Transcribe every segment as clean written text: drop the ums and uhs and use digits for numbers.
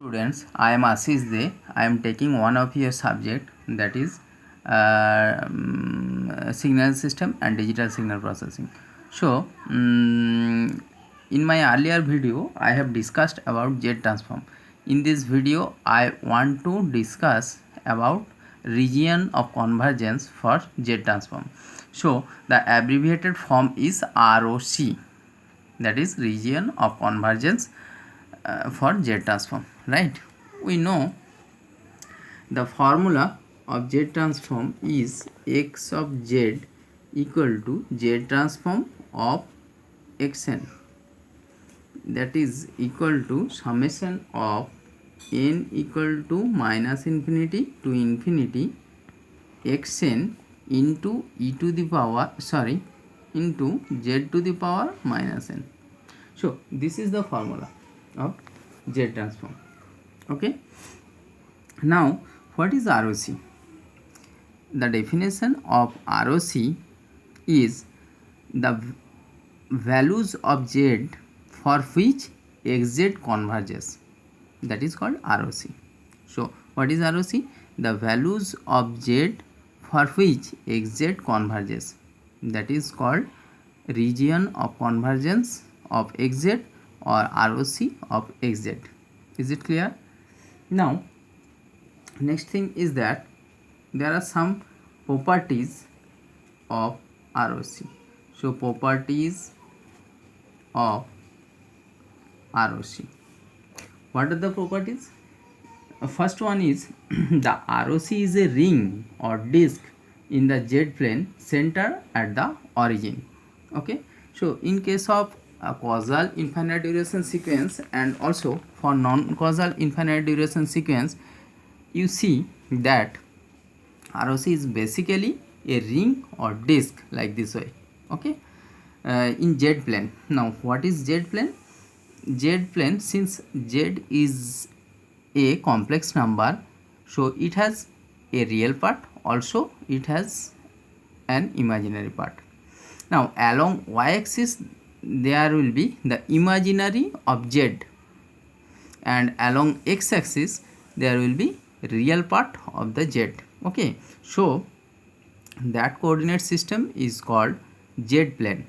Students, I am Ashish De. I am taking one of your subject, that is signal system and digital signal processing. So, in my earlier video, I have discussed about Z transform. In this video, I want to discuss about region of convergence for Z transform. So, the abbreviated form is ROC, that is region of convergence for Z transform, right? We know the formula of Z transform is x of Z equal to Z transform of xn, that is equal to summation of n equal to minus infinity to infinity xn into into z to the power minus n. So this is the formula of Z transform. Okay. Now, what is ROC? The definition of ROC is the values of Z for which xz converges. That is called ROC. So, what is ROC? The values of Z for which xz converges. That is called region of convergence of xz or ROC of xz. Is it clear? Now, next thing is that there are some properties of ROC. So, properties of ROC. What are the properties? First one is the ROC is a ring or disk in the Z plane center at the origin. Okay. So, in case of a causal infinite duration sequence and also for non-causal infinite duration sequence, you see that ROC is basically a ring or disk like this way. Okay. In Z plane. Now, what is Z plane? Z plane, since Z is a complex number, so it has a real part, also it has an imaginary part. Now, along y-axis there will be the imaginary of Z, and along x-axis there will be real part of the Z. Okay, so that coordinate system is called Z plane.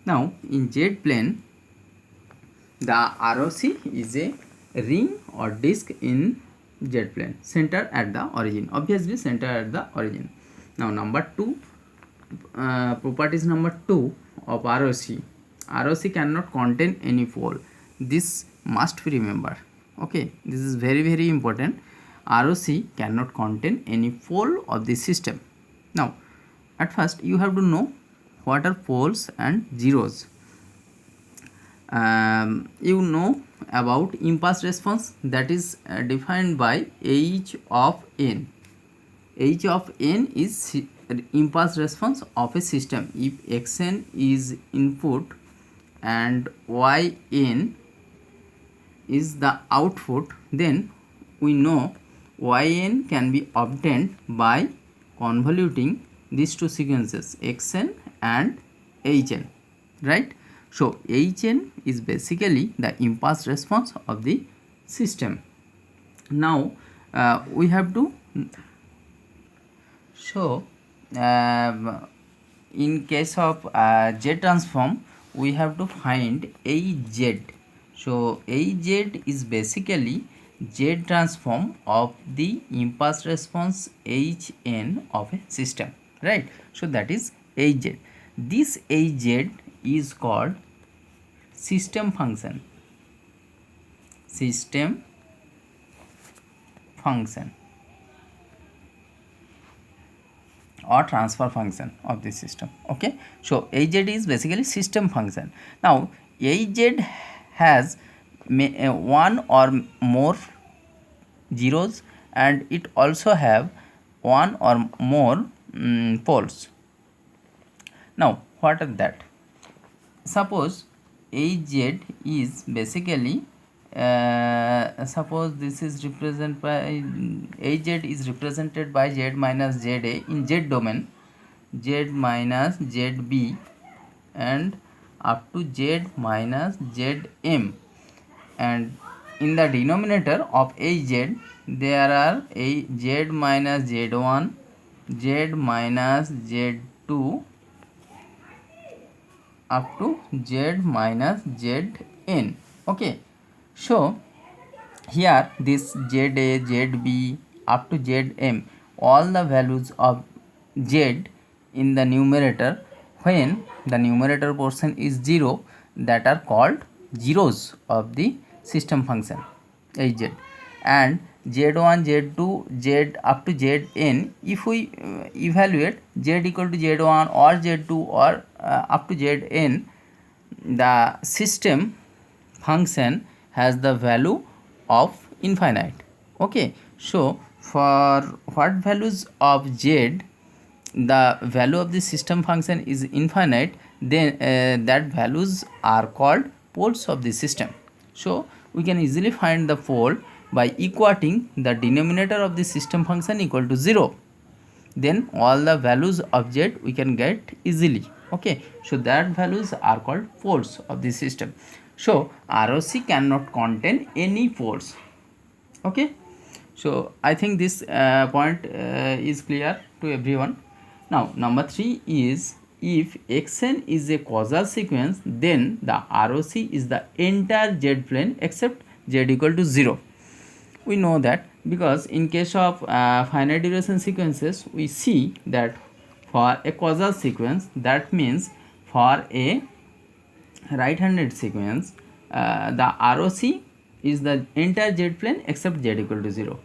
Now, in Z plane, the ROC is a ring or disk in Z plane, center at the origin. Obviously, center at the origin. Now, number 2, properties number 2 of ROC. ROC cannot contain any pole. This must be remembered. Okay, this is very important. ROC cannot contain any pole of the system. Now, at first you have to know what are poles and zeros. You know about impulse response, that is defined by h of n. H of n is impulse response of a system. If xn is input and yn is the output, then we know yn can be obtained by convoluting these two sequences xn and hn, right? So hn is basically the impulse response of the system. Now we have to show in case of Z transform, we have to find Az. So Az is basically Z transform of the impulse response Hn of a system, right? So that is Az. This Az is called system function. System function or transfer function of the system. Okay, so Az is basically system function. Now Az has one or more zeros, and it also have one or more poles. Now, what are that? Suppose Az is basically suppose this is represented by Az is represented by Z minus Za in Z domain, Z minus Zb and up to Z minus Zm, and in the denominator of hz there are a z minus z1, z minus z2 up to z minus zn. Okay, so here this za, zb up to zm, all the values of z in the numerator, when the numerator portion is 0, that are called zeros of the system function hz. And z1, z2, z up to zn, if we evaluate z equal to z1 or z2 or up to zn, the system function has the value of infinite. Okay, so for what values of z the value of the system function is infinite, then that values are called poles of the system. So we can easily find the pole by equating the denominator of the system function equal to 0, then all the values of z we can get easily. Okay, so that values are called poles of the system. So ROC cannot contain any poles. Okay, so I think this point is clear to everyone. Now number 3 is, if xn is a causal sequence, then the ROC is the entire z plane except z equal to 0. We know that because in case of finite duration sequences, we see that for a causal sequence, that means for a right-handed sequence, the ROC is the entire z plane except z equal to 0.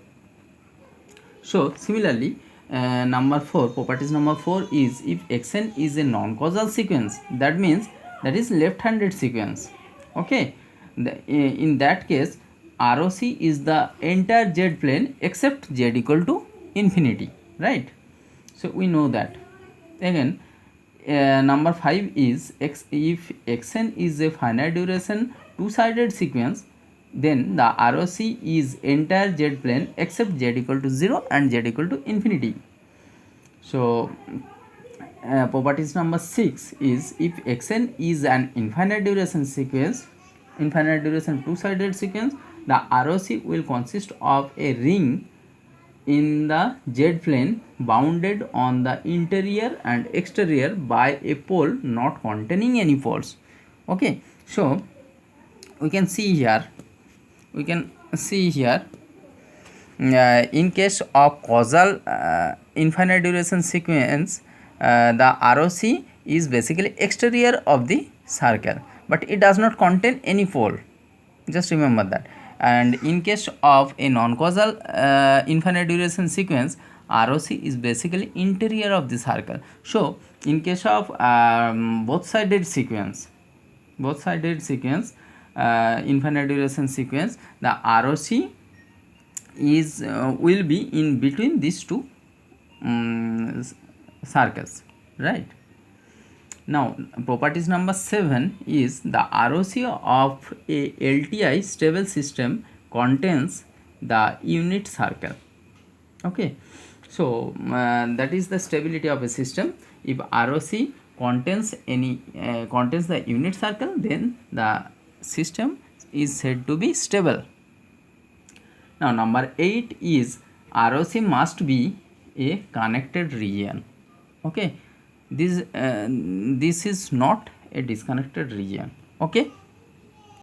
So similarly, number 4, properties number 4 is, if xn is a non-causal sequence, that means that is left-handed sequence. Okay, in that case ROC is the entire z plane except z equal to infinity, right? So we know that. Again, number 5 is, if xn is a finite duration two-sided sequence, then the ROC is entire z plane except z equal to 0 and z equal to infinity. So properties number 6 is, if xn is an infinite duration sequence, infinite duration two-sided sequence, the ROC will consist of a ring in the z plane bounded on the interior and exterior by a pole not containing any poles. Okay, so we can see here, in case of causal infinite duration sequence, the ROC is basically exterior of the circle, but it does not contain any pole. Just remember that. And in case of a non-causal infinite duration sequence, ROC is basically interior of the circle. So in case of both-sided sequence, infinite duration sequence, the ROC is will be in between these two circles, right? Now properties number 7 is, the ROC of a LTI stable system contains the unit circle. Okay, so that is the stability of a system. If ROC contains the unit circle, then the system is said to be stable. Now number 8 is, ROC must be a connected region. Okay, this is not a disconnected region. Okay,